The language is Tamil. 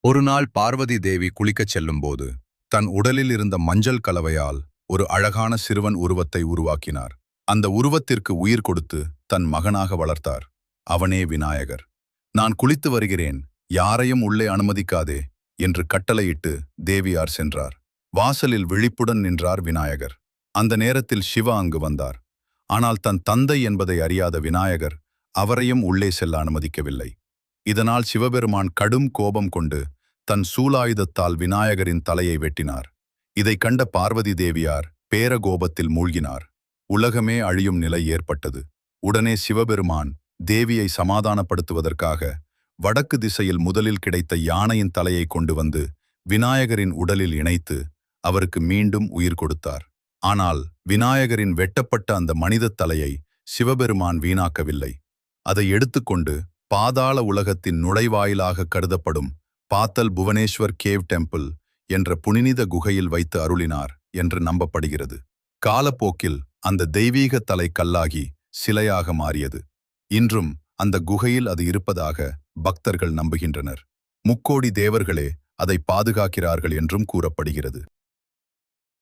ஒரு நாள் பார்வதி தேவி குளிக்கச் செல்லும்போது தன் உடலில் இருந்த மஞ்சள் கலவையால் ஒரு அழகான சிறுவன் உருவத்தை உருவாக்கினார். அந்த உருவத்திற்கு உயிர் கொடுத்து தன் மகனாக வளர்த்தார். அவனே விநாயகர். நான் குளித்து வருகிறேன், யாரையும் உள்ளே அனுமதிக்காதே என்று கட்டளையிட்டு தேவியார் சென்றார். வாசலில் விழிப்புடன் நின்றார் விநாயகர். அந்த நேரத்தில் சிவா அங்கு வந்தார். ஆனால் தன் தந்தை என்பதை அறியாத விநாயகர் அவரையும் உள்ளே செல்ல அனுமதிக்கவில்லை. இதனால் சிவபெருமான் கடும் கோபம் கொண்டு தன் சூலாயுதத்தால் விநாயகரின் தலையை வெட்டினார். இதை கண்ட பார்வதி தேவியார் பேரகோபத்தில் மூழ்கினார். உலகமே அழியும் நிலை ஏற்பட்டது. உடனே சிவபெருமான் தேவியை சமாதானப்படுத்துவதற்காக வடக்கு திசையில் முதலில் கிடைத்த யானையின் தலையை கொண்டு வந்து விநாயகரின் உடலில் இணைத்து அவருக்கு மீண்டும் உயிர் கொடுத்தார். ஆனால் விநாயகரின் வெட்டப்பட்ட அந்த மனிதத் தலையை சிவபெருமான் வீணாக்கவில்லை. அதை எடுத்துக்கொண்டு பாதாள உலகத்தின் நுழைவாயிலாக கருதப்படும் பாத்தல் புவனேஸ்வர் கேவ் டெம்பிள் என்ற புனித குகையில் வைத்து அருளினார் என்று நம்பப்படுகிறது. காலப்போக்கில் அந்த தெய்வீக தலை கல்லாகி சிலையாக மாறியது. இன்றும் அந்த குகையில் அது இருப்பதாக பக்தர்கள் நம்புகின்றனர். முக்கோடி தேவர்களே அதை பாதுகாக்கிறார்கள் என்றும் கூறப்படுகிறது.